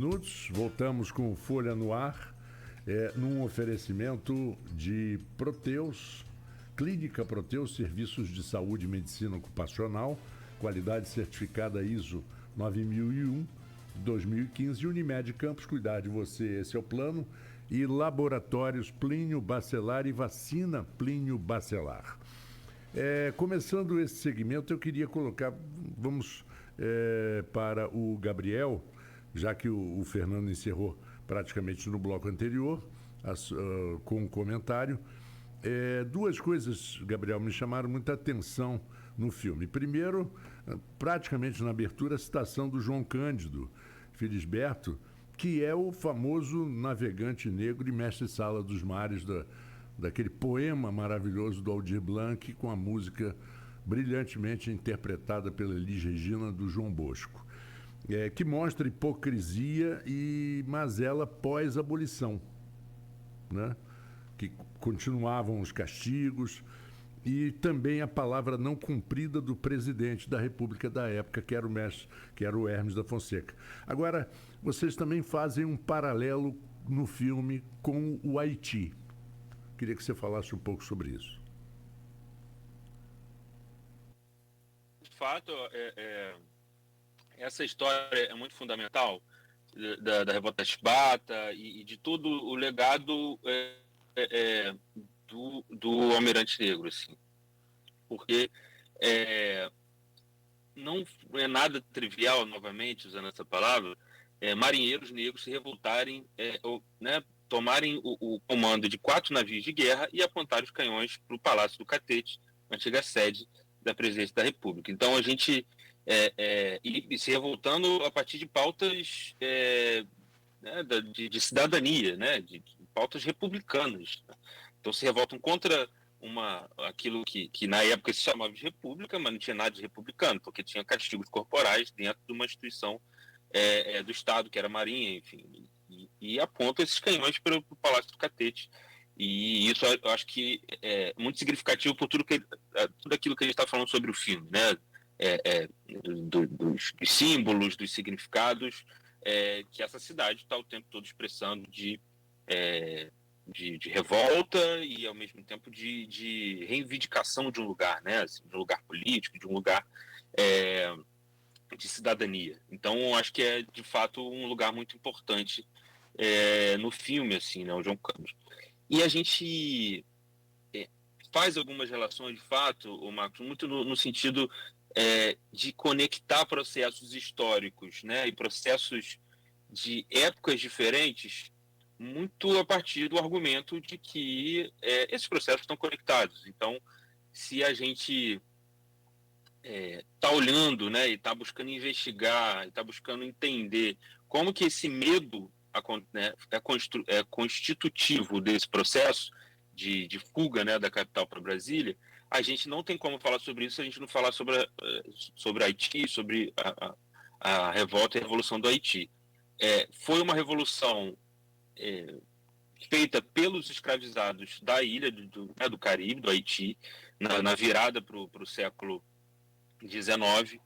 Minutos, voltamos com Folha no Ar, num oferecimento de Proteus, Clínica Proteus, Serviços de Saúde e Medicina Ocupacional, qualidade certificada ISO 9001, 2015, Unimed Campos, cuidar de você, esse é o plano, e Laboratórios Plínio Bacelar e Vacina Plínio Bacelar. Começando esse segmento, eu queria colocar, vamos para o Gabriel, já que o Fernando encerrou praticamente no bloco anterior, com um comentário. Duas coisas, Gabriel, me chamaram muita atenção no filme. Primeiro, praticamente na abertura, a citação do João Cândido Felisberto, que é o famoso navegante negro e mestre-sala dos mares daquele poema maravilhoso do Aldir Blanc, com a música brilhantemente interpretada pela Elis Regina, do João Bosco. Que mostra hipocrisia e mazela pós-abolição, né? Que continuavam os castigos e também a palavra não cumprida do presidente da República da época, que era o Hermes da Fonseca. Agora, vocês também fazem um paralelo no filme com o Haiti. Queria que você falasse um pouco sobre isso. De fato, essa história é muito fundamental da Revolta Chibata e de todo o legado do Almirante Negro, assim, porque não é nada trivial, novamente usando essa palavra, marinheiros negros se revoltarem, tomarem o comando de 4 navios de guerra e apontarem os canhões para o Palácio do Catete, antiga sede da Presidência da República. Então a gente e se revoltando a partir de pautas de cidadania, né, de pautas republicanas. Então se revoltam contra aquilo que na época se chamava de república, mas não tinha nada de republicano, porque tinha castigos corporais dentro de uma instituição do Estado, que era a Marinha, enfim, e apontam esses canhões para o Palácio do Catete. E isso eu acho que é muito significativo por tudo aquilo que a gente está falando sobre o filme, né? Dos símbolos, dos significados que essa cidade está o tempo todo expressando de revolta e, ao mesmo tempo, de reivindicação de um lugar, né? Assim, de um lugar político, de um lugar de cidadania. Então, acho que é, de fato, um lugar muito importante no filme, assim, né? O João Campos. E a gente faz algumas relações, de fato, o Marcos, muito no sentido de conectar processos históricos, né, e processos de épocas diferentes, muito a partir do argumento de que esses processos estão conectados. Então, se a gente está olhando, né, e está buscando investigar, está buscando entender como que esse medo é constitutivo desse processo de fuga, né, da capital para Brasília, a gente não tem como falar sobre isso se a gente não falar sobre Haiti, sobre a revolta e a revolução do Haiti. Foi uma revolução feita pelos escravizados da ilha do Caribe, do Haiti, na virada para o século XIX,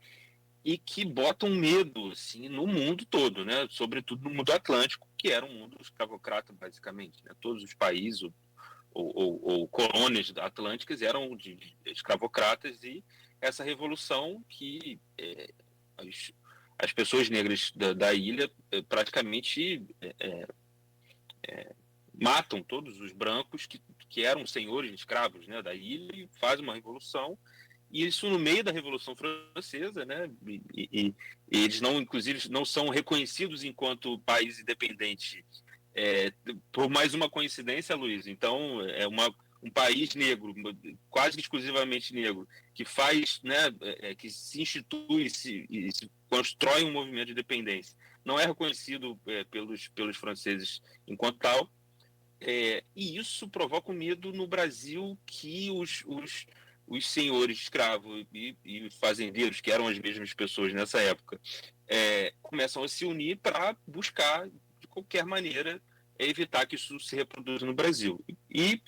e que botam medo assim, no mundo todo, né? Sobretudo no mundo atlântico, que era um mundo escravocrata, basicamente. Né? Todos os países ou colônias atlânticas eram de escravocratas, e essa revolução que as pessoas negras da ilha praticamente matam todos os brancos que eram senhores de escravos, né, da ilha, e faz uma revolução. E isso no meio da Revolução Francesa, né? E eles inclusive, não são reconhecidos enquanto país independente, por mais uma coincidência, Luiz. Então, um país negro, quase exclusivamente negro, que faz, né, que se institui e se constrói um movimento de independência, não é reconhecido pelos franceses enquanto tal. E isso provoca um medo no Brasil que os senhores escravos e fazendeiros, que eram as mesmas pessoas nessa época, começam a se unir para buscar, de qualquer maneira, evitar que isso se reproduza no Brasil. E,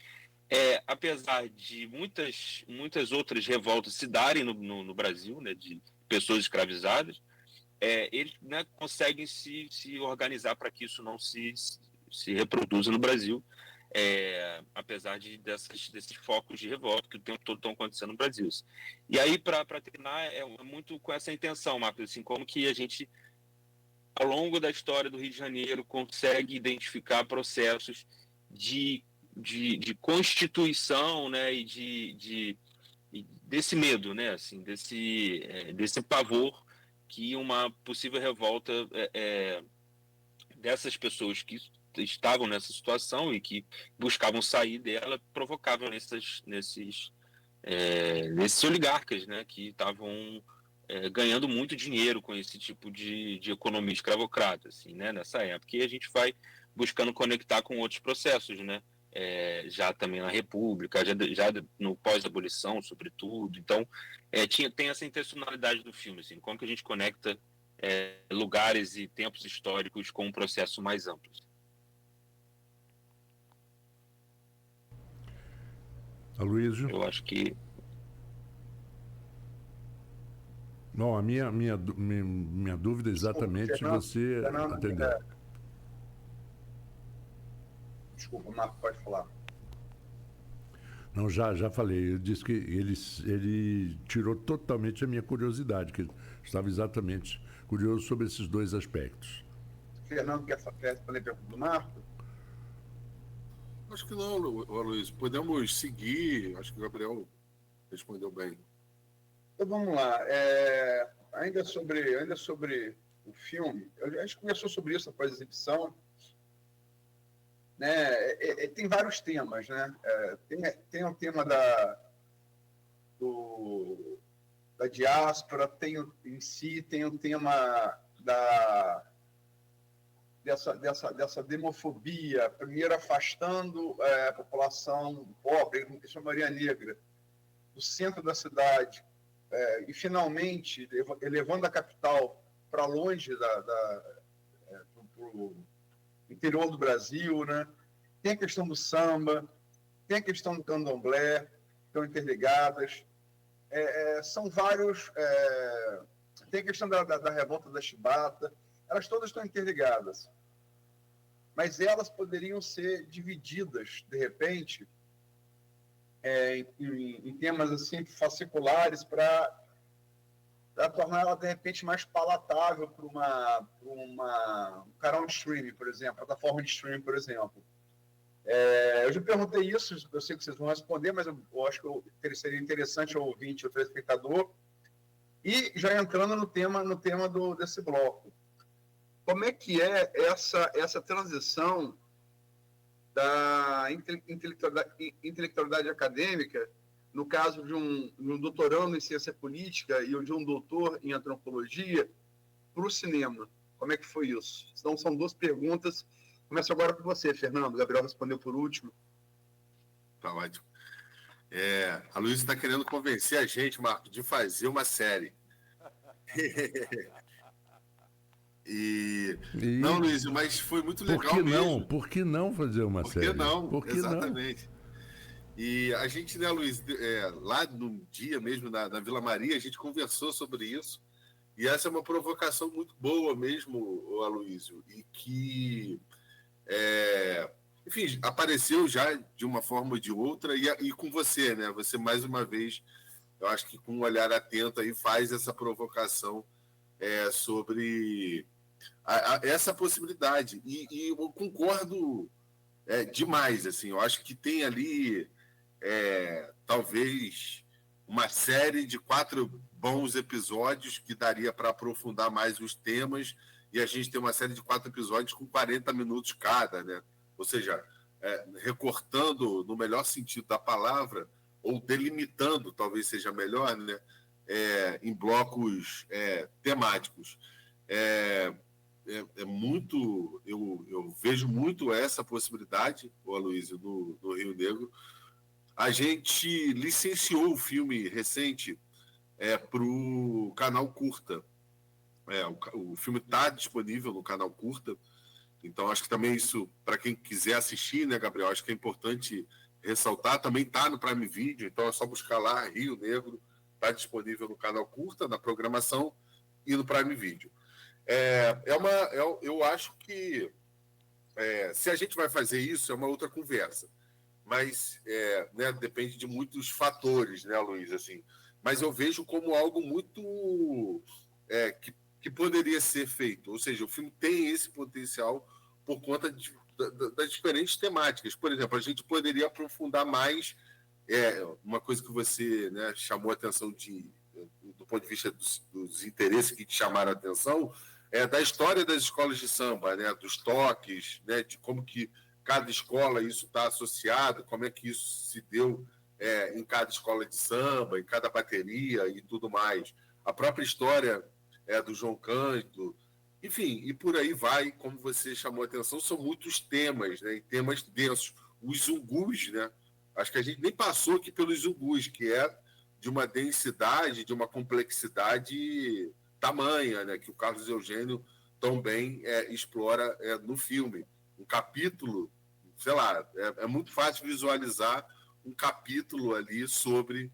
apesar de muitas outras revoltas se darem no Brasil, né, de pessoas escravizadas, eles, né, conseguem se organizar para que isso não se reproduza no Brasil, apesar desses focos de revolta que o tempo todo estão acontecendo no Brasil. E aí, para terminar, é muito com essa intenção, Marcos, assim, como que a gente, ao longo da história do Rio de Janeiro, consegue identificar processos de constituição, né, e desse medo, né, assim, desse pavor que uma possível revolta dessas pessoas que estavam nessa situação e que buscavam sair dela provocava nesses oligarcas, né, que estavam ganhando muito dinheiro com esse tipo de economia escravocrata, assim, né, nessa época. E a gente vai buscando conectar com outros processos, né, já também na República, já no pós-abolição, sobretudo. Então, tem essa intencionalidade do filme, assim, como que a gente conecta lugares e tempos históricos com um processo mais amplo. Aloysio? Eu acho que... Não, a minha dúvida é exatamente você atendeu. Desculpa, Marco, pode falar. Não, já falei. Eu disse que ele tirou totalmente a minha curiosidade, que eu estava exatamente curioso sobre esses dois aspectos. Fernando, quer responder a pergunta do Marco? Acho que não, Aloysio. Podemos seguir. Acho que o Gabriel respondeu bem. Então vamos lá. Ainda sobre o filme, a gente conversou sobre isso após a exibição. Né? Tem vários temas, né? Tem o tema da diáspora, tem o tema dessa demofobia, primeiro afastando a população pobre, que é a maioria negra, do centro da cidade, e finalmente elevando a capital para longe do interior do Brasil, né? Tem a questão do samba, tem a questão do candomblé, estão interligadas. São vários... tem a questão da revolta da Chibata, elas todas estão interligadas. Mas elas poderiam ser divididas, de repente, em temas assim, fasciculares para tornar ela, de repente, mais palatável para um canal de streaming, por exemplo, plataforma de streaming, por exemplo. Eu já perguntei isso, eu sei que vocês vão responder, mas eu acho que seria interessante ao ouvinte, ao telespectador. E já entrando no tema desse bloco. Como é que é essa transição da intelectualidade acadêmica, no caso de um doutorando em ciência política e de um doutor em antropologia, para o cinema? Como é que foi isso? Então, são duas perguntas. Começo agora com você, Fernando. O Gabriel respondeu por último. Tá ótimo. A Luísa está querendo convencer a gente, Marco, de fazer uma série. Não, Luiz, mas foi muito legal mesmo. Por que não fazer uma série? Por que não? Exatamente. E a gente, né, Luiz, lá no dia mesmo, na Vila Maria, a gente conversou sobre isso. E essa é uma provocação muito boa mesmo, Aloysio, e que, enfim, apareceu já de uma forma ou de outra, e com você, né? Você, mais uma vez, eu acho que com um olhar atento aí, faz essa provocação sobre essa possibilidade. E eu concordo demais, assim, eu acho que tem ali talvez uma série de 4 bons episódios que daria para aprofundar mais os temas, e a gente tem uma série de 4 episódios com 40 minutos cada, né? Ou seja, recortando no melhor sentido da palavra, ou delimitando, talvez seja melhor, né? Em blocos temáticos. Muito, eu vejo muito essa possibilidade, Aloysio, do Rio Negro. A gente licenciou o filme recente para o canal Curta. O filme está disponível no canal Curta, então acho que também isso, para quem quiser assistir, né, Gabriel, acho que é importante ressaltar, também está no Prime Video, então é só buscar lá, Rio Negro, está disponível no canal Curta, na programação e no Prime Video. Eu acho que se a gente vai fazer isso, é uma outra conversa. Mas né, depende de muitos fatores, né, Luiz? Assim. Mas eu vejo como algo muito que poderia ser feito. Ou seja, o filme tem esse potencial por conta das diferentes temáticas. Por exemplo, a gente poderia aprofundar mais uma coisa que você, né, chamou a atenção do ponto de vista dos interesses que te chamaram a atenção, da história das escolas de samba, né, dos toques, né, de como que cada escola isso está associado, como é que isso se deu em cada escola de samba, em cada bateria e tudo mais. A própria história do João Cândido, enfim, e por aí vai, como você chamou a atenção, são muitos temas, né, e temas densos. Os zungus, né? Acho que a gente nem passou aqui pelos zungus, que é de uma densidade, de uma complexidade tamanha, né, que o Carlos Eugênio também explora no filme. Um capítulo, sei lá, é muito fácil visualizar um capítulo ali sobre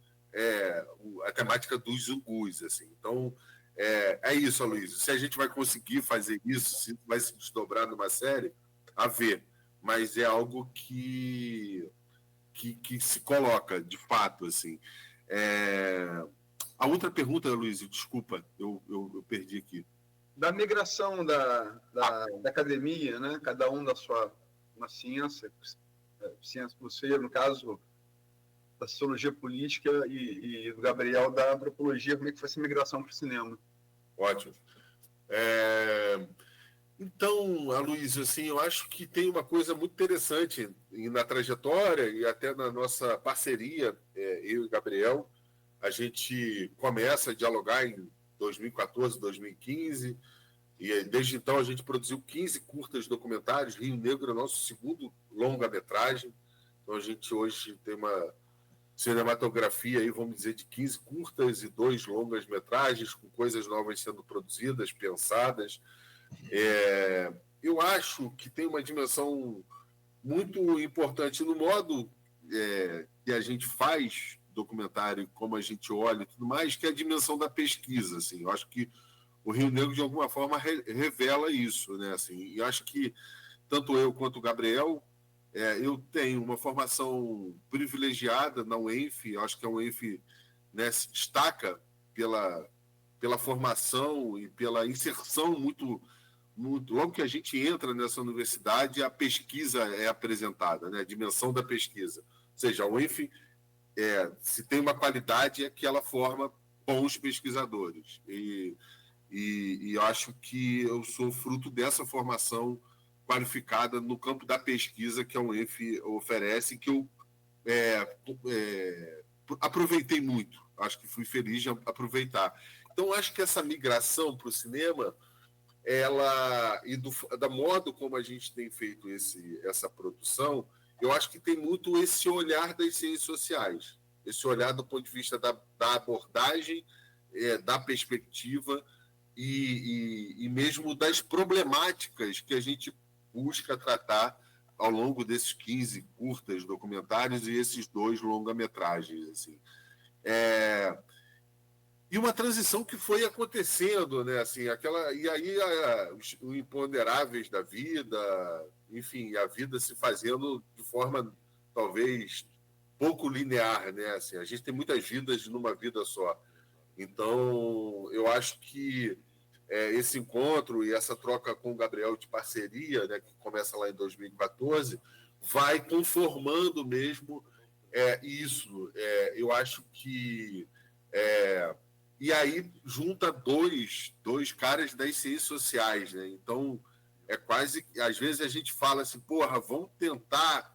a temática dos zungus. Assim. Então, é isso, Aloysio. Se a gente vai conseguir fazer isso, se vai se desdobrar numa série, a ver. Mas é algo que se coloca, de fato, assim. A outra pergunta, Luiz, desculpa, eu perdi aqui. Da migração da academia, né? Cada um da sua uma ciência você, no caso, da sociologia política e do Gabriel da antropologia, como é que foi essa migração para o cinema? Ótimo. Então, Aloysio, assim, eu acho que tem uma coisa muito interessante na trajetória e até na nossa parceria, eu e Gabriel. A gente começa a dialogar em 2014, 2015, e desde então a gente produziu 15 curtas documentários. Rio Negro é o nosso segundo longa-metragem. Então a gente hoje tem uma cinematografia, aí, vamos dizer, de 15 curtas e 2 longas-metragens, com coisas novas sendo produzidas, pensadas. Eu acho que tem uma dimensão muito importante no modo que a gente faz documentário, como a gente olha e tudo mais, que é a dimensão da pesquisa. Assim. Eu acho que o Rio Negro, de alguma forma, revela isso. Né? Assim, eu acho que tanto eu quanto o Gabriel, eu tenho uma formação privilegiada na UENF. Eu acho que a UENF, né, se destaca pela formação e pela inserção muito. Logo que a gente entra nessa universidade, a pesquisa é apresentada, né? A dimensão da pesquisa. Ou seja, a UENF, se tem uma qualidade, é que ela forma bons pesquisadores. E eu acho que eu sou fruto dessa formação qualificada no campo da pesquisa que a UENF oferece, que eu aproveitei muito. Acho que fui feliz de aproveitar. Então, acho que essa migração para o cinema, da modo como a gente tem feito essa produção, eu acho que tem muito esse olhar das ciências sociais, esse olhar do ponto de vista da abordagem, da perspectiva e mesmo das problemáticas que a gente busca tratar ao longo desses 15 curtas documentários e esses 2 longa-metragens. Assim. E uma transição que foi acontecendo, né? Assim, e aí os imponderáveis da vida, enfim, a vida se fazendo de forma talvez pouco linear, né? Assim, a gente tem muitas vidas numa vida só. Então, eu acho que esse encontro e essa troca com o Gabriel de parceria, né, que começa lá em 2014, vai conformando mesmo isso. Eu acho que e aí junta dois caras das ciências sociais, né? Então, quase... Às vezes a gente fala assim, porra, vamos tentar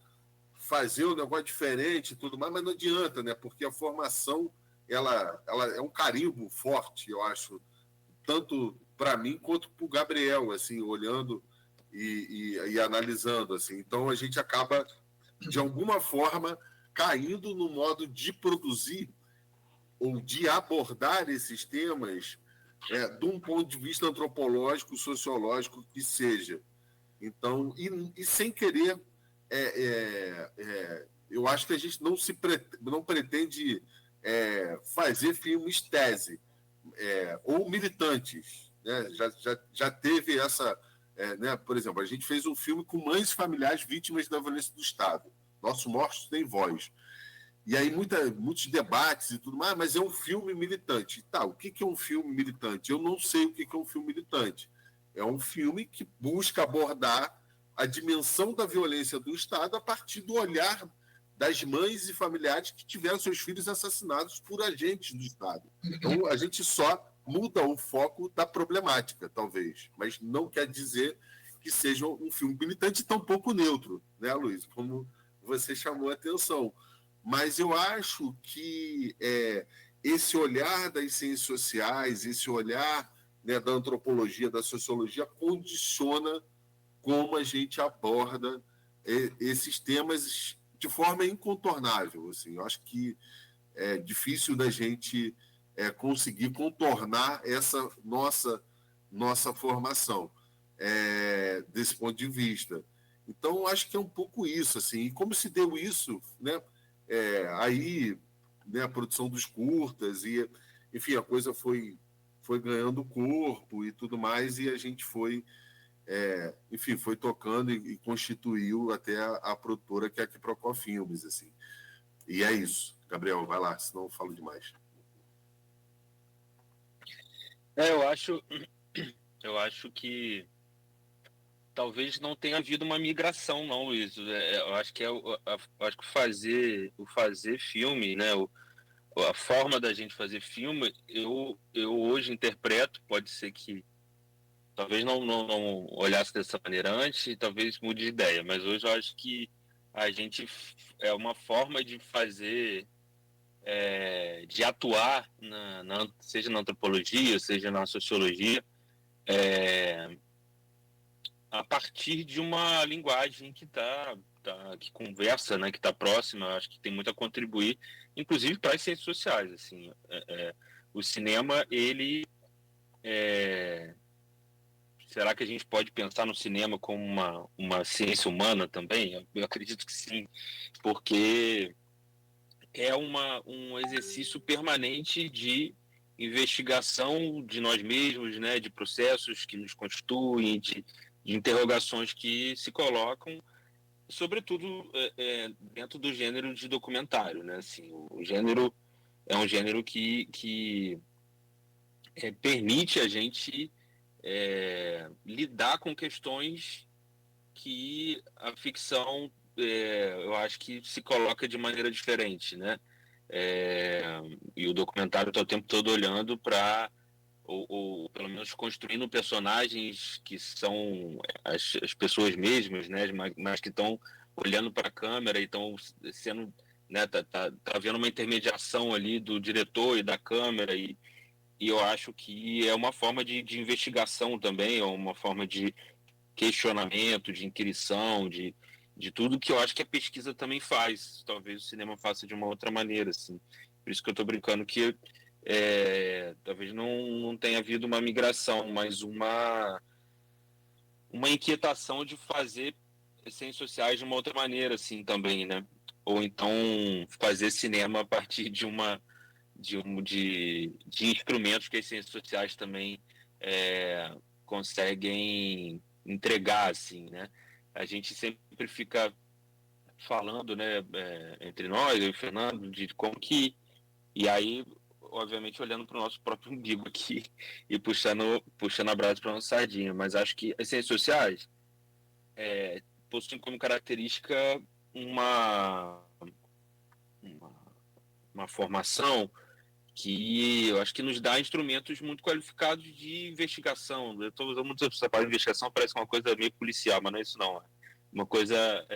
fazer um negócio diferente e tudo mais, mas não adianta, né? Porque a formação, ela é um carimbo forte, eu acho, tanto para mim quanto para o Gabriel, assim, olhando e analisando, assim. Então, a gente acaba, de alguma forma, caindo no modo de produzir ou de abordar esses temas de um ponto de vista antropológico, sociológico, que seja. Então, e sem querer, eu acho que a gente não pretende fazer filmes tese ou militantes. né? Já teve essa... né? Por exemplo, a gente fez um filme com mães e familiares vítimas da violência do Estado. Nossos Mortos Têm Voz. E aí muitos debates e tudo mais, mas é um filme militante. Tá, o que é um filme militante? Eu não sei o que é um filme militante. É um filme que busca abordar a dimensão da violência do Estado a partir do olhar das mães e familiares que tiveram seus filhos assassinados por agentes do Estado. Então, a gente só muda o foco da problemática, talvez, mas não quer dizer que seja um filme militante tão pouco neutro, né, Luiz? Como você chamou a atenção. Mas eu acho que esse olhar das ciências sociais, esse olhar, né, da antropologia, da sociologia, condiciona como a gente aborda esses temas de forma incontornável. Assim. Eu acho que é difícil da gente conseguir contornar essa nossa formação desse ponto de vista. Então, acho que é um pouco isso. Assim. E como se deu isso, né? Aí, né, a produção dos curtas, e, enfim, a coisa foi ganhando corpo e tudo mais, e a gente foi tocando e constituiu até a produtora que é a Quiprocó Filmes, assim. E é isso. Gabriel, vai lá, senão eu falo demais. Eu acho que talvez não tenha havido uma migração, não, Luiz. Eu acho que acho que o fazer filme, né? A forma da gente fazer filme, eu hoje interpreto, pode ser que talvez não olhasse dessa maneira antes e talvez mude de ideia, mas hoje eu acho que a gente é uma forma de fazer, de atuar, seja na antropologia, seja na sociologia, a partir de uma linguagem que conversa, né, que está próxima. Acho que tem muito a contribuir, inclusive para as ciências sociais. Assim, o cinema, ele será que a gente pode pensar no cinema como uma ciência humana também? Eu acredito que sim, porque é um exercício permanente de investigação de nós mesmos, né, de processos que nos constituem, de interrogações que se colocam, sobretudo dentro do gênero de documentário, né? Assim, o gênero é um gênero que permite a gente lidar com questões que a ficção, eu acho que se coloca de maneira diferente, né? E o documentário está o tempo todo olhando para, ou pelo menos construindo personagens que são as pessoas mesmas, né? Mas que estão olhando para a câmera e estão sendo, né? Tá havendo uma intermediação ali do diretor e da câmera, e eu acho que é uma forma de investigação também, é uma forma de questionamento, de inquirição, de tudo que eu acho que a pesquisa também faz. Talvez o cinema faça de uma outra maneira, assim. Por isso que eu estou brincando que talvez não tenha havido uma migração, mas uma inquietação de fazer ciências sociais de uma outra maneira, assim, também, né? Ou então fazer cinema a partir de instrumentos que as ciências sociais também conseguem entregar, assim, né? A gente sempre fica falando, né, entre nós, eu e o Fernando, de como que... E aí, obviamente, olhando para o nosso próprio umbigo aqui e puxando a brasa para a nossa sardinha. Mas acho que as ciências sociais possuem como característica uma formação que eu acho que nos dá instrumentos muito qualificados de investigação. Eu estou usando muito essa palavra de investigação, parece uma coisa meio policial, mas não é isso não. É uma coisa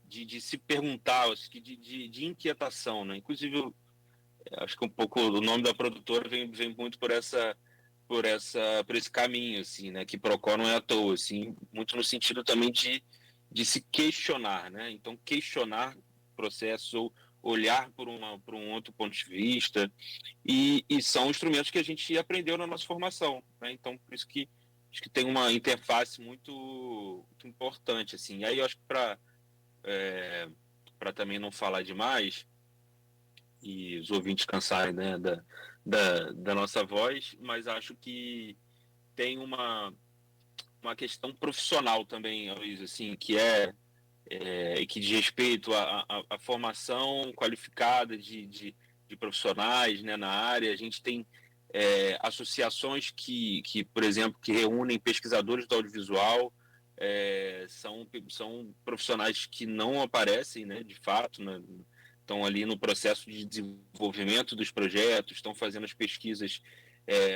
de se perguntar, acho que de inquietação, né? Inclusive, acho que um pouco o nome da produtora vem muito por esse caminho, assim, né? Que Procó não é à toa, assim, muito no sentido também de se questionar, né? Então, questionar processos ou olhar por um outro ponto de vista, e são instrumentos que a gente aprendeu na nossa formação, né? Então, por isso que acho que tem uma interface muito importante, assim. E aí eu acho que para também não falar demais e os ouvintes cansarem, né, da nossa voz, mas acho que tem uma questão profissional também, Luiz, assim, que que diz respeito à formação qualificada de profissionais, né, na área. A gente tem associações que, por exemplo, que reúnem pesquisadores do audiovisual, são profissionais que não aparecem, né, de fato, né, estão ali no processo de desenvolvimento dos projetos, estão fazendo as pesquisas,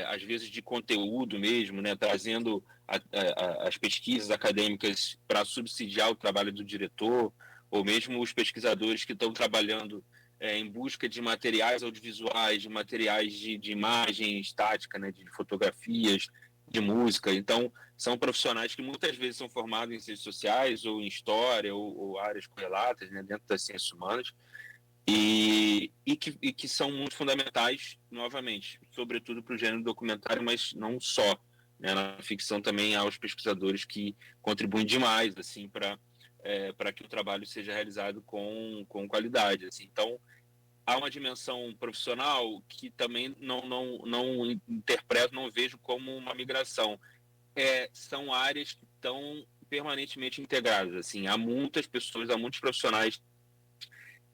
às vezes de conteúdo mesmo, né, trazendo as pesquisas acadêmicas para subsidiar o trabalho do diretor, ou mesmo os pesquisadores que estão trabalhando em busca de materiais audiovisuais, de materiais de imagem estática, né, de fotografias, de música. Então, são profissionais que muitas vezes são formados em ciências sociais, ou em história, ou áreas correlatas, né, dentro das ciências humanas, e que são muito fundamentais, novamente, sobretudo para o gênero documentário, mas não só, né? Na ficção também há os pesquisadores que contribuem demais, assim, para que o trabalho seja realizado com qualidade, assim. Então, há uma dimensão profissional que também não interpreto, não vejo como uma migração. São áreas que estão permanentemente integradas, assim. Há muitas pessoas, há muitos profissionais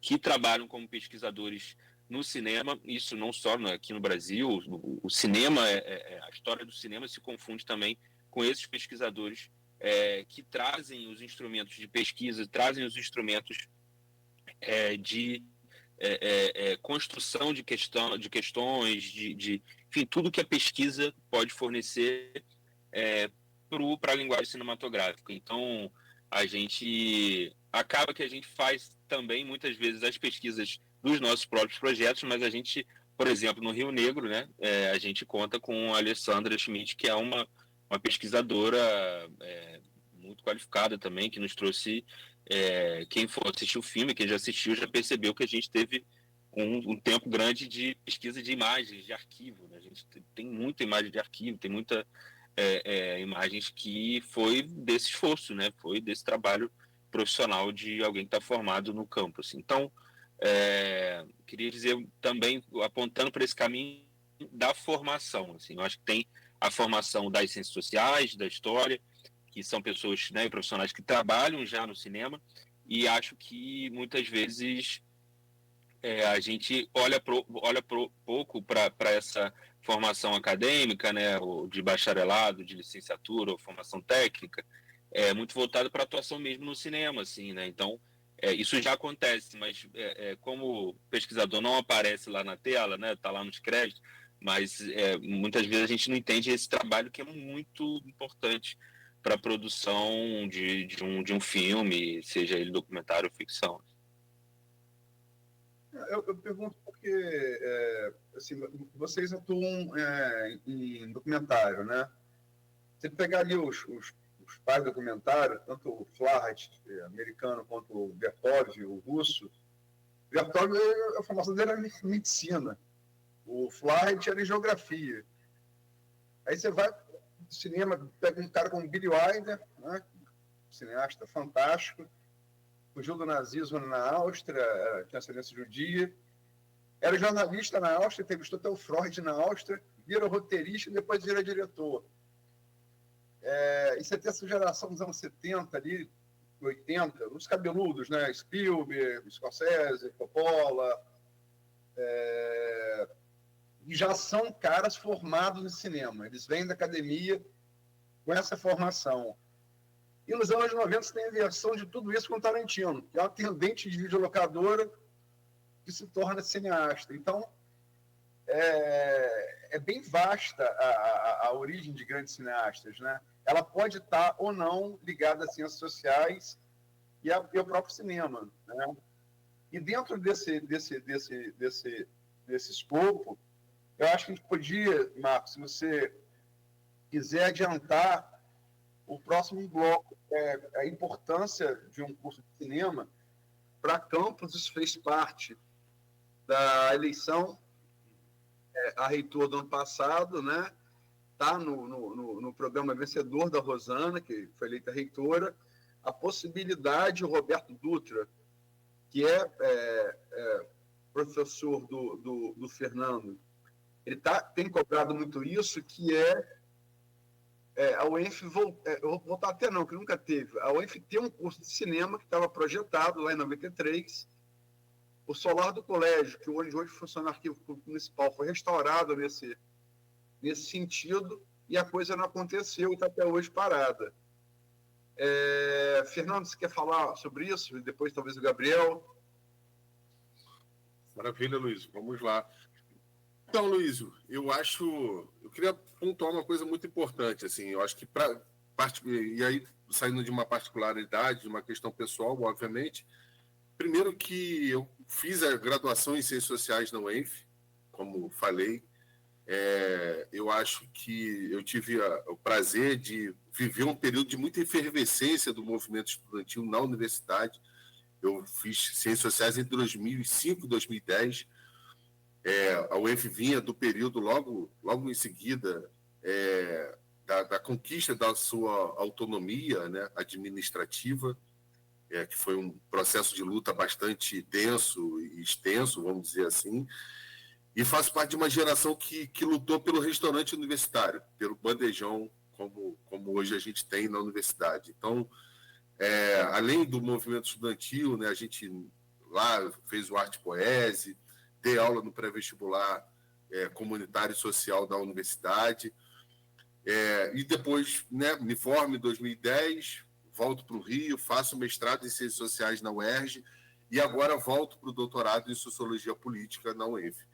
que trabalham como pesquisadores no cinema, isso não só aqui no Brasil. O cinema, a história do cinema se confunde também com esses pesquisadores que trazem os instrumentos de pesquisa, trazem os instrumentos de construção de questões, enfim, tudo que a pesquisa pode fornecer para a linguagem cinematográfica. Então, acaba que a gente faz também, muitas vezes, as pesquisas dos nossos próprios projetos, mas a gente, por exemplo, no Rio Negro, né, a gente conta com a Alessandra Schmidt, que é uma pesquisadora muito qualificada também, que nos trouxe, quem for assistir o filme, quem já assistiu, já percebeu que a gente teve um tempo grande de pesquisa de imagens, de arquivo, né? A gente tem muita imagem de arquivo, tem muita imagens que foi desse esforço, né? Foi desse trabalho profissional de alguém que está formado no campo, assim. Então, queria dizer também, apontando para esse caminho da formação, assim, eu acho que tem a formação das ciências sociais, da história, que são pessoas, né, profissionais que trabalham já no cinema, e acho que muitas vezes a gente olha pouco para essa formação acadêmica, né, ou de bacharelado, de licenciatura, ou formação técnica, muito voltado para a atuação mesmo no cinema, assim, né? Então, isso já acontece, mas como pesquisador não aparece lá na tela, né, tá lá nos créditos, mas muitas vezes a gente não entende esse trabalho que é muito importante para a produção de um filme, seja ele documentário ou ficção. Eu pergunto porque assim, vocês atuam em documentário, né? Se pegar ali os pais do documentário, tanto o Flaherty, americano, quanto o Bertov, o russo. O Bertov, a formação dele era em medicina. O Flaherty era em geografia. Aí você vai no cinema, pega um cara como Billy Wilder, né? Cineasta fantástico, fugiu do nazismo na Áustria, tinha ascendência judia, era jornalista na Áustria, entrevistou até o Freud na Áustria, vira roteirista e depois vira diretor. E você tem essa geração dos anos 70 ali, 80, os cabeludos, né? Spielberg, Scorsese, Coppola, e já são caras formados no cinema. Eles vêm da academia com essa formação. E nos anos 90 você tem a versão de tudo isso com o Tarantino, que é um atendente de videolocadora que se torna cineasta. Então, é bem vasta a origem de grandes cineastas, né? Ela pode estar ou não ligada às ciências sociais e ao próprio cinema, né? E dentro desse escopo, eu acho que a gente podia, Marcos, se você quiser adiantar o próximo bloco, a importância de um curso de cinema para campus. Isso fez parte da eleição a reitor do ano passado, né? Está no programa vencedor da Rosana, que foi eleita reitora, a possibilidade, o Roberto Dutra, que professor do Fernando, ele tem cobrado muito isso, que é a UENF, eu vou voltar até não, que nunca teve. A UENF tem um curso de cinema que estava projetado lá em 93. O solar do colégio, que hoje funciona no arquivo público municipal, foi restaurado nesse sentido, e a coisa não aconteceu e está até hoje parada. Fernando, você quer falar sobre isso? E depois talvez o Gabriel. Maravilha, Luiz. Vamos lá. Então, Luiz, eu queria pontuar uma coisa muito importante, assim, eu acho que e aí saindo de uma particularidade, de uma questão pessoal, obviamente, primeiro que eu fiz a graduação em Ciências Sociais na UENF, como falei, eu acho que eu tive o prazer de viver um período de muita efervescência do movimento estudantil na universidade. Eu fiz Ciências Sociais entre 2005 e 2010. A UENF vinha do período logo em seguida da conquista da sua autonomia, né, administrativa, que foi um processo de luta bastante denso e extenso, vamos dizer assim, e faço parte de uma geração que lutou pelo restaurante universitário, pelo bandejão, como hoje a gente tem na universidade. Então, além do movimento estudantil, né, a gente lá fez o Arte Poese, dei aula no pré-vestibular comunitário e social da universidade, e depois, né, me formo em 2010, volto para o Rio, faço mestrado em Ciências Sociais na UERJ, e agora volto para o doutorado em Sociologia Política na UENF.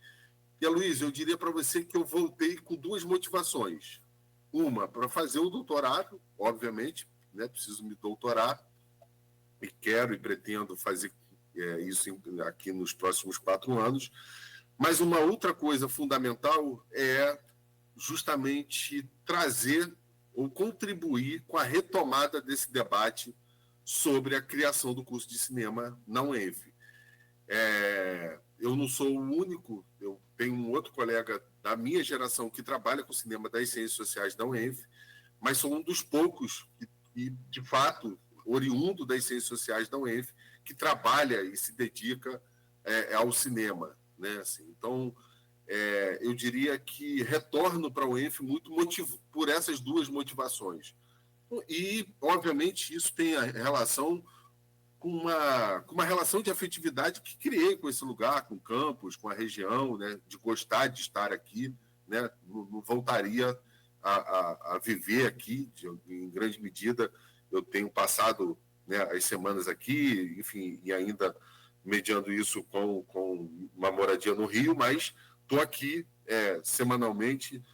E, Luiz, eu diria para você que eu voltei com duas motivações. Uma, para fazer o doutorado, obviamente, né, preciso me doutorar, e quero e pretendo fazer isso aqui nos próximos 4 anos. Mas uma outra coisa fundamental é justamente trazer ou contribuir com a retomada desse debate sobre a criação do curso de cinema na UENF. Eu não sou o único, eu tenho um outro colega da minha geração que trabalha com cinema das Ciências Sociais da UENF, mas sou um dos poucos que de fato, oriundo das Ciências Sociais da UENF, que trabalha e se dedica ao cinema, né? Assim, então, eu diria que retorno para a UENF muito por essas duas motivações. E, obviamente, isso tem a relação com uma relação de afetividade que criei com esse lugar, com o campus, com a região, né? De gostar de estar aqui, né? Não voltaria a viver aqui, em grande medida. Eu tenho passado, né, as semanas aqui, enfim, e ainda mediando isso com uma moradia no Rio, mas estou aqui semanalmente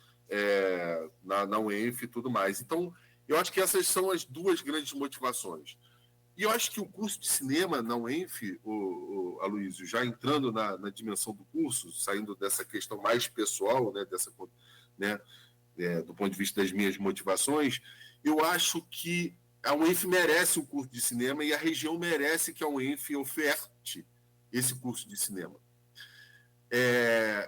na UENF e tudo mais. Então, eu acho que essas são as duas grandes motivações. E eu acho que o curso de cinema na UENF, Aloysio, já entrando na dimensão do curso, saindo dessa questão mais pessoal, né, do ponto de vista das minhas motivações, eu acho que a UENF merece um curso de cinema e a região merece que a UENF oferte esse curso de cinema.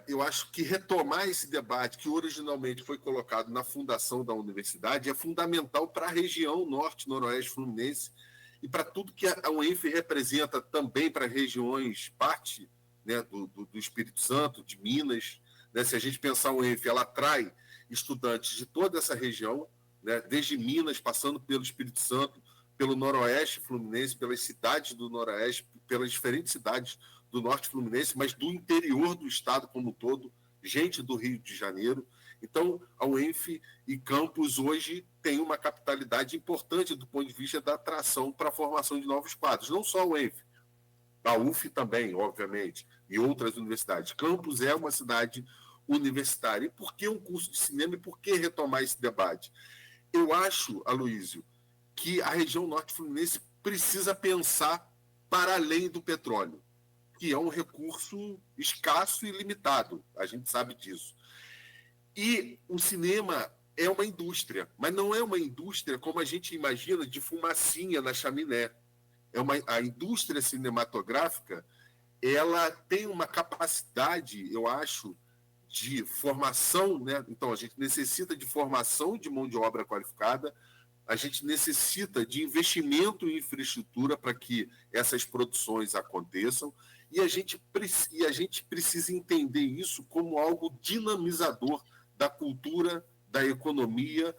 Eu acho que retomar esse debate que originalmente foi colocado na fundação da universidade é fundamental para a região norte-noroeste fluminense e para tudo que a UENF representa também para regiões, parte, né, do Espírito Santo, de Minas. Né? Se a gente pensar a UENF, ela atrai estudantes de toda essa região, né, desde Minas, passando pelo Espírito Santo, pelo noroeste fluminense, pelas cidades do noroeste, pelas diferentes cidades do norte fluminense, mas do interior do estado como um todo, gente do Rio de Janeiro. Então, a UENF e campus hoje tem uma capitalidade importante do ponto de vista da atração para a formação de novos quadros. Não só a UENF, a UF também, obviamente, e outras universidades. Campos é uma cidade universitária. E por que um curso de cinema e por que retomar esse debate? Eu acho, Aloysio, que a região norte fluminense precisa pensar para além do petróleo, que é um recurso escasso e limitado, a gente sabe disso. E o cinema é uma indústria, mas não é uma indústria como a gente imagina, de fumacinha na chaminé. A indústria cinematográfica, ela tem uma capacidade, eu acho, de formação, né? Então a gente necessita de formação de mão de obra qualificada, a gente necessita de investimento em infraestrutura para que essas produções aconteçam, e a gente precisa entender isso como algo dinamizador da cultura, da economia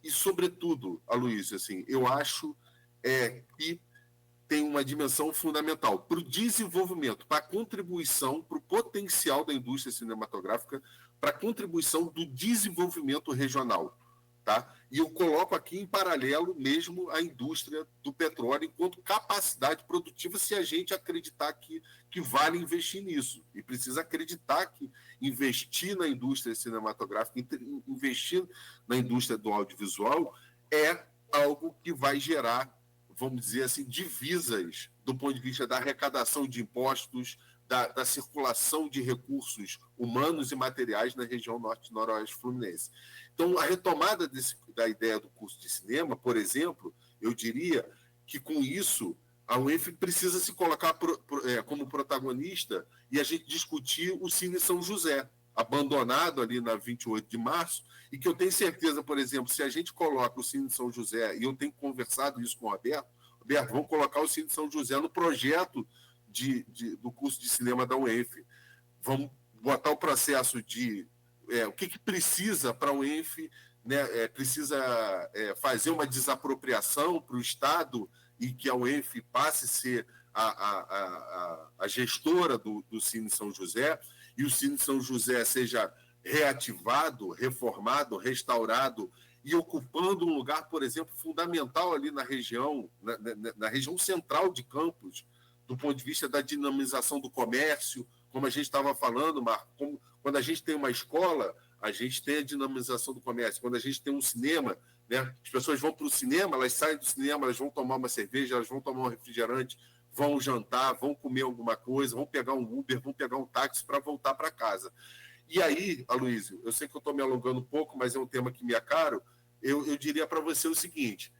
e sobretudo, Aloysio, assim, eu acho que tem uma dimensão fundamental para o desenvolvimento, para a contribuição, para o potencial da indústria cinematográfica, para a contribuição do desenvolvimento regional. Tá? E eu coloco aqui em paralelo mesmo a indústria do petróleo enquanto capacidade produtiva, se a gente acreditar que vale investir nisso. E precisa acreditar que investir na indústria cinematográfica, investir na indústria do audiovisual é algo que vai gerar, vamos dizer assim, divisas do ponto de vista da arrecadação de impostos, da circulação de recursos humanos e materiais na região norte-noroeste fluminense. Então, a retomada da ideia do curso de cinema, por exemplo, eu diria que com isso a UENF precisa se colocar como protagonista e a gente discutir o Cine São José, abandonado ali na 28 de março, e que eu tenho certeza, por exemplo, se a gente coloca o Cine São José, e eu tenho conversado isso com o Roberto, vamos colocar o Cine São José no projeto do curso de cinema da UENF. Vamos botar o processo de o que precisa para a UENF, né, precisa fazer uma desapropriação para o Estado e que a UENF passe a ser a gestora do Cine São José, e o Cine São José seja reativado, reformado, restaurado e ocupando um lugar, por exemplo, fundamental ali na região central de Campos, do ponto de vista da dinamização do comércio, como a gente estava falando, Marco, quando a gente tem uma escola, a gente tem a dinamização do comércio. Quando a gente tem um cinema, né, as pessoas vão para o cinema, elas saem do cinema, elas vão tomar uma cerveja, elas vão tomar um refrigerante, vão jantar, vão comer alguma coisa, vão pegar um Uber, vão pegar um táxi para voltar para casa. E aí, Aloysio, eu sei que eu estou me alongando um pouco, mas é um tema que me é caro, eu diria para você o seguinte: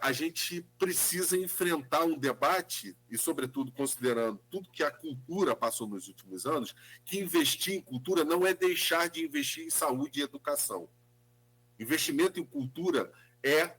a gente precisa enfrentar um debate, e sobretudo considerando tudo que a cultura passou nos últimos anos, que investir em cultura não é deixar de investir em saúde e educação. Investimento em cultura é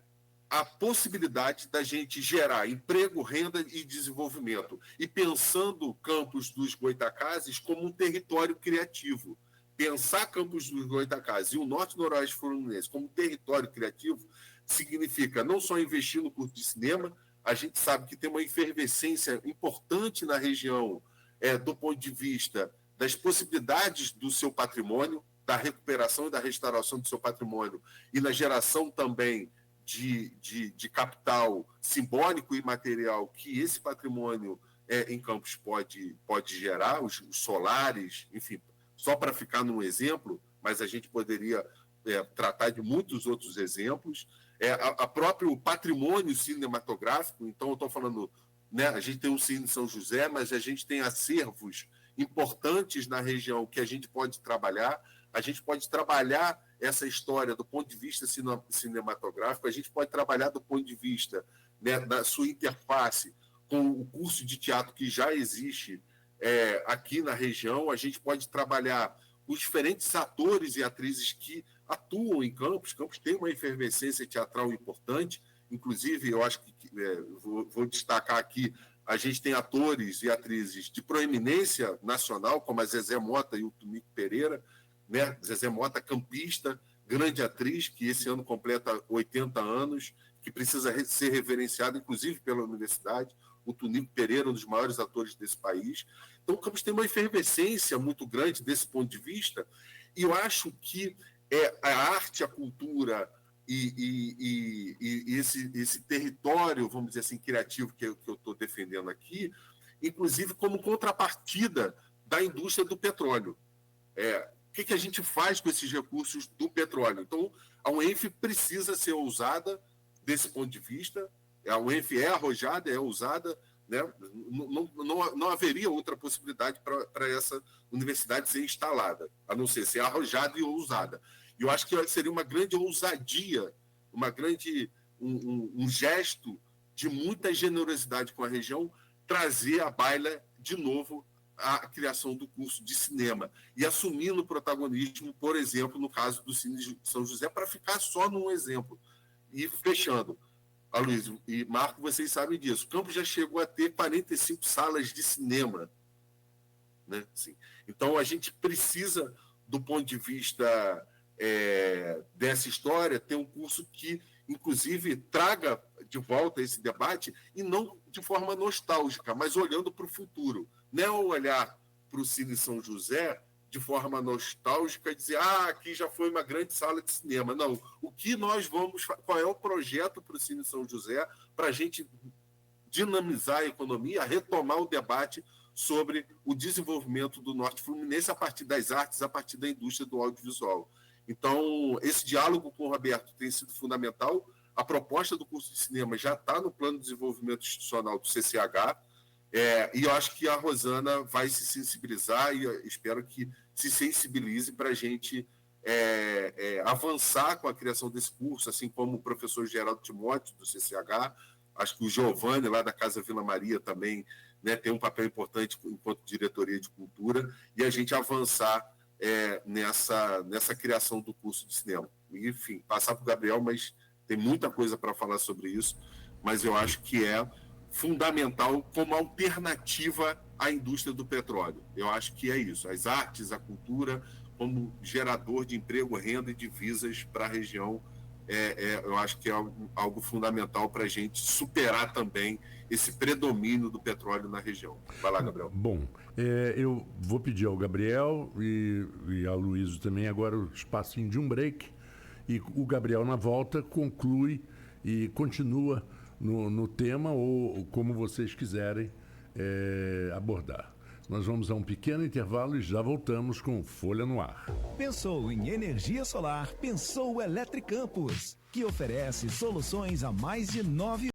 a possibilidade da gente gerar emprego, renda e desenvolvimento. E pensando Campos dos Goytacazes como um território criativo. Pensar Campos dos Goytacazes e o Norte-Noroeste Fluminense como um território criativo significa não só investir no curso de cinema, a gente sabe que tem uma efervescência importante na região do ponto de vista das possibilidades do seu patrimônio, da recuperação e da restauração do seu patrimônio e na geração também de capital simbólico e material que esse patrimônio em Campos pode gerar, os solares, enfim, só para ficar num exemplo, mas a gente poderia tratar de muitos outros exemplos. A próprio patrimônio cinematográfico, então eu estou falando, né, a gente tem o Cine São José, mas a gente tem acervos importantes na região que a gente pode trabalhar. A gente pode trabalhar essa história do ponto de vista cinematográfico, a gente pode trabalhar do ponto de vista, né, da sua interface com o curso de teatro que já existe aqui na região, a gente pode trabalhar os diferentes atores e atrizes que atuam em Campos. Campos tem uma efervescência teatral importante, inclusive, eu acho que vou destacar aqui, a gente tem atores e atrizes de proeminência nacional, como a Zezé Mota e o Tunico Pereira, né? Zezé Mota, campista, grande atriz, que esse ano completa 80 anos, que precisa ser reverenciada, inclusive, pela universidade. O Tunico Pereira, um dos maiores atores desse país. Então, o Campos tem uma efervescência muito grande desse ponto de vista, e eu acho que a arte, a cultura e esse território, vamos dizer assim, criativo que eu estou defendendo aqui, inclusive como contrapartida da indústria do petróleo. O que a gente faz com esses recursos do petróleo? Então, a UENF precisa ser ousada desse ponto de vista. A UENF é arrojada, é ousada, né? Não haveria outra possibilidade para essa universidade ser instalada, a não ser arrojada e ousada. E eu acho que seria uma grande ousadia, um gesto de muita generosidade com a região, trazer à baila de novo a criação do curso de cinema e assumindo o protagonismo, por exemplo, no caso do Cine São José, para ficar só num exemplo. E fechando, Aloysio e Marco, vocês sabem disso, Campos já chegou a ter 45 salas de cinema, né? Assim, então, a gente precisa, do ponto de vista dessa história, ter um curso que, inclusive, traga de volta esse debate, e não de forma nostálgica, mas olhando para o futuro. Não é olhar para o Cine São José de forma nostálgica e dizer, aqui já foi uma grande sala de cinema. Não, o que nós vamos... Qual é o projeto para o Cine São José para a gente dinamizar a economia, retomar o debate sobre o desenvolvimento do Norte Fluminense a partir das artes, a partir da indústria do audiovisual. Então, esse diálogo com o Roberto tem sido fundamental. A proposta do curso de cinema já está no plano de desenvolvimento institucional do CCH, e eu acho que a Rosana vai se sensibilizar, e espero que se sensibilize para a gente avançar com a criação desse curso, assim como o professor Geraldo Timóteo, do CCH. Acho que o Giovanni, lá da Casa Vila Maria, também, né, tem um papel importante enquanto diretoria de cultura, e a gente avançar nessa criação do curso de cinema. E, enfim, passar para o Gabriel, mas tem muita coisa para falar sobre isso, mas eu acho que é fundamental como alternativa à indústria do petróleo. Eu acho que é isso. As artes, a cultura, como gerador de emprego, renda e divisas para a região, eu acho que é algo fundamental para a gente superar também esse predomínio do petróleo na região. Vai lá, Gabriel. Bom, eu vou pedir ao Gabriel e ao Luísio também agora o espacinho de um break, e o Gabriel na volta conclui e continua no tema, ou como vocês quiserem abordar. Nós vamos a um pequeno intervalo e já voltamos com Folha no Ar. Pensou em energia solar? Pensou Eletricampos, que oferece soluções há mais de 9